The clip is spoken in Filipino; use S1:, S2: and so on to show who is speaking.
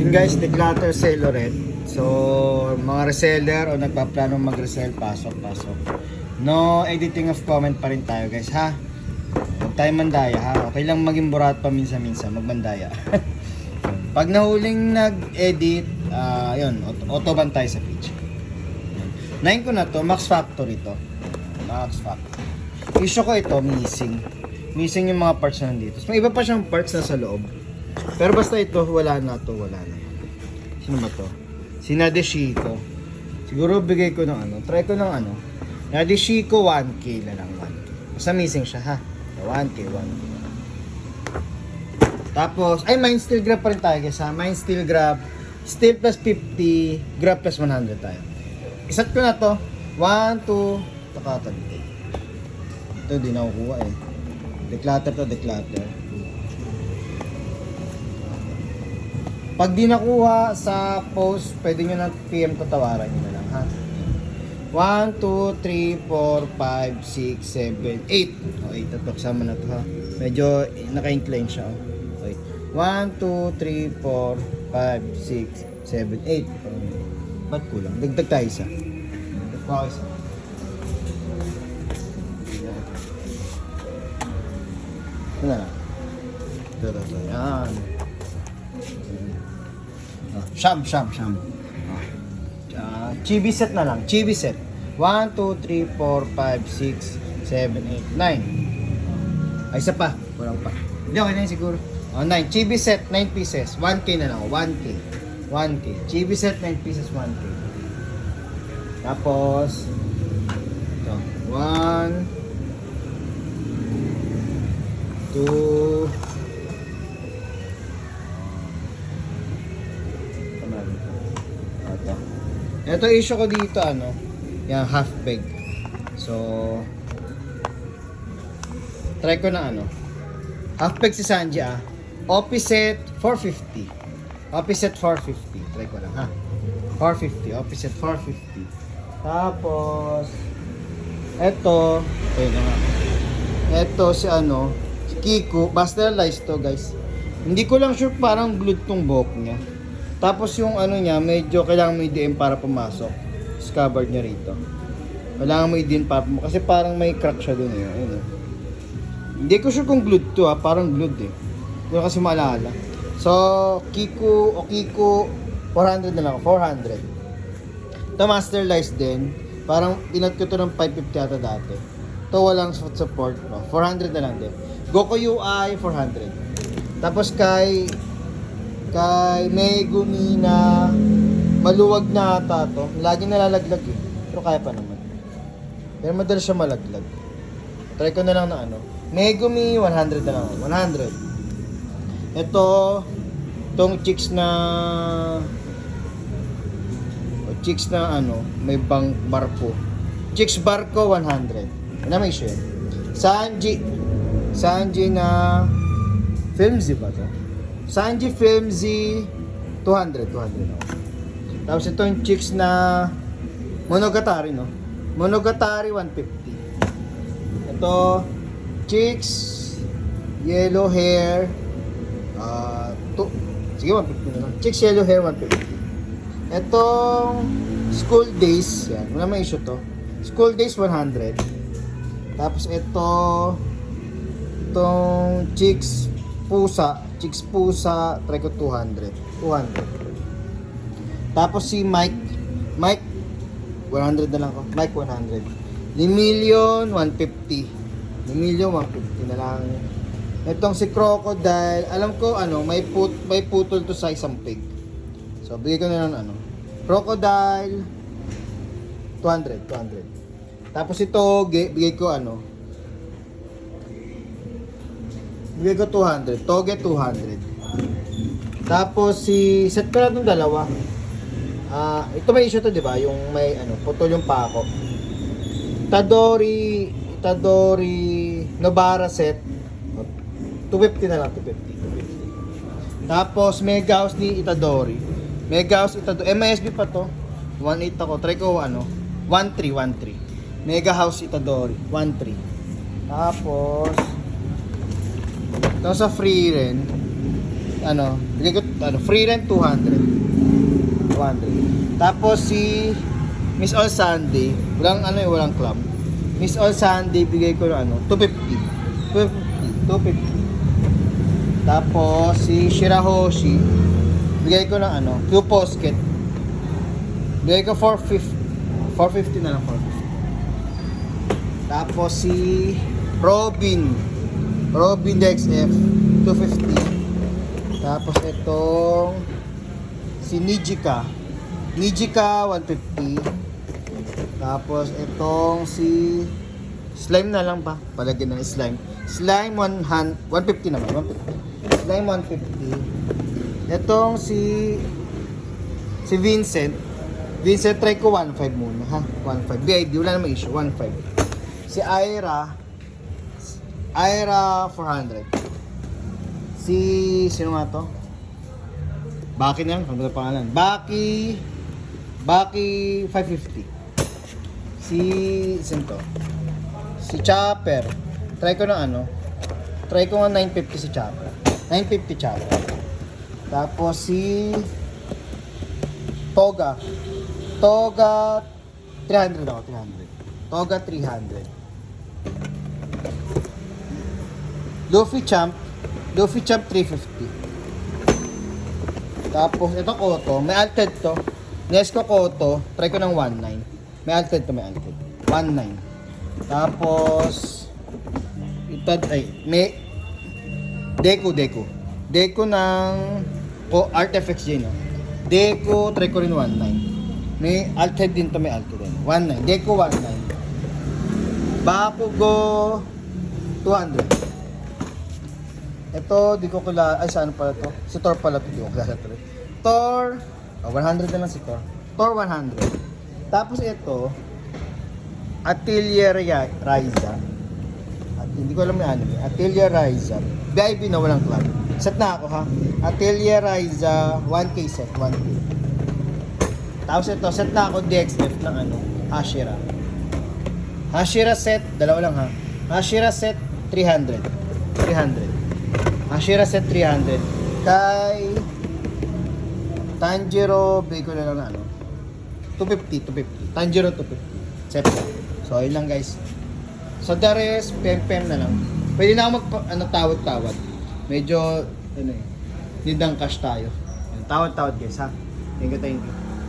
S1: Yun guys, declutter sale ulit. So, mga reseller o nagpaplanong mag-resell, pasok. No editing of comment pa rin tayo guys, ha? Huwag tayo mandaya, ha? Okay lang maging burat pa minsan-minsan, magmandaya. Pag nahuling nag-edit, yun, autoban tayo sa page. 9 ko na to, Max Factory to. Max Factory. Issue ko ito, missing. Missing yung mga parts na nandito. So, may iba pa siyang parts na sa loob. Pero basta ito, wala na to, wala na. Sino ba to? Si Nadeshiko. Siguro bigay ko ng ano, try ko ng ano. Nadeshiko 1K na lang, 1K. Basta missing siya, ha? 1K. Tapos, ay, mine steel grab pa rin tayo guys, ha? Mine steel grab. Steel plus 50, grab plus 100 tayo. Isat ko na to. 1, 2, takatabi. Ito, di nakukuha eh. Declutter to, declutter. Pag di nakuha sa post, pwede nyo na PM to, tawaran nyo na lang, ha? 1, 2, 3, 4, 5, 6, 7, 8. O, 8 ito. Kasama na to, ha? Medyo naka-incline siya, oh. Okay. 1, 2, 3, 4, 5, 6, 7, 8. Ba't kulang? Dagdag tayo isa. Dagdag isa. Ito na lang. Ito. Yan. Sham. Chibi set na lang. Chibi set. 1, 2, 3, 4, 5, 6, 7, 8, 9. Ay, isa pa. Walang pa. Hindi, okay na yun siguro. 9. Chibi set, 9 pieces. 1K na lang. 1K. Chibi set, 9 pieces, 1K. Tapos, ito. 1, 2, ito issue ko dito, ano, yan, half peg. So, try ko na, ano, half peg si Sanji, opposite 450. Opposite 450. Try ko lang, ha. 450, opposite 450. Tapos, ito, ayun na nga. Ito si ano, si Kiko, basta lies to, guys. Hindi ko lang sure, parang glued tong buhok niya. Tapos yung ano niya, medyo kailangan mo i-DM para pumasok. Scabbard niya rito. Kailangan mo i-DM para pumasok. Kasi parang may crack siya dun eh. Ayun, eh. Hindi ko sure kung glued to, parang glued eh. Hindi ko kasi maalala. So, Kiko, 400 na lang. 400. Ito Master Lice din. Parang pinat ko to ng 550 ata dati. Ito walang support. No? 400 na lang din. Goku UI, 400. Tapos kay Megumi na maluwag na ata to. Lagi nalalaglag eh. Pero kaya pa naman. Pero madalas siya malaglag. Try ko na lang na ano. Megumi 100 na lang. 100. Itong chicks na ano, may barko. Chicks barko 100. Ano may share? Sanji na Filmzy ba to? Sanji Filmzy 200 ako. Tapos itong chicks na Monogatari, no? Monogatari 150. Ito chicks yellow hair sige 150 na lang. Chicks yellow hair 150. Itong school days, yan. Wala may issue to. School days 100. Tapos itong chicks pusa, try ko 200. Tapos si Mike 100 na lang ko. Mike 100. Limillion 150. Limillion 150 na lang. Itong si Crocodile, alam ko ano, may putol to sa isang pig. So bigay ko na lang ano. Crocodile 200. Tapos ito bigay ko ano. Bigay ko 200. Toge 200. Tapos set ko na itong dalawa. Ito may issue to, di ba? Yung may ano, putol yung pako. Itadori Nobara set. 250 na lang, 250. Tapos Mega House ni Itadori. MSB pa to. 1.8 ako. Try ko ano, 1.3. Mega House Itadori, 1.3. Tapos ito sa free rin. bigay ko, free rent 200. 200. Tapos si Miss All Sunday, walang club. Miss All Sunday, bigay ko 250. 250. Tapos si Shirahoshi, bigay ko ng Q Posket. Bigay ko 450. 450 na lang, 450. Tapos si Robin DXF, 250. Tapos itong si Nijika 150. Tapos itong si Slime na lang pa. Palagyan ng Slime. Slime 150 naman. 150. Slime 150. Itong si Vincent. Vincent, try ko 1.5 muna, ha? 1.5. BID, wala namang issue. 1.5. Si Ira 400. Sino nga to? Baki na lang, ano ba pangalan? Baki 550. Sino to? Si Chopper. Try ko nga 950 si Chopper. 950 Chopper. Tapos si Toga 300 ako, 300. Toga 300. Luffy Champ 350. Tapos ito Koto, may alted to. Nesco Koto, try ko ng 19. May alted. 19. Tapos may Deku ng Artifacts din, no? Deku, try ko rin 19. May alted din to, may alted din. 19. Deku 19. Bakugo 200. Ito, di ko kilala. Ay, saan pala to? Si Thor pala to. Di ko kilala to. Thor, 100 na lang si Thor. Thor 100. Tapos ito, Atelier Ryza. At hindi ko alam yung anime. Atelier Ryza. BIB na walang club. Set na ako, ha? Atelier Ryza, 1K set. 1K. Tapos ito, set na ako DXF ng Hashira. Hashira set, dalawa lang, ha? Hashira set, 300. Hashira set 300. Kay Tanjiro, bigay ko na lang 250. Tanjiro 250. Set na. So, yun lang guys. So, the rest, pem na lang. Pwede na ako tawad-tawad. Medyo, need ng cash tayo. Tawad-tawad guys, ha? Thank you.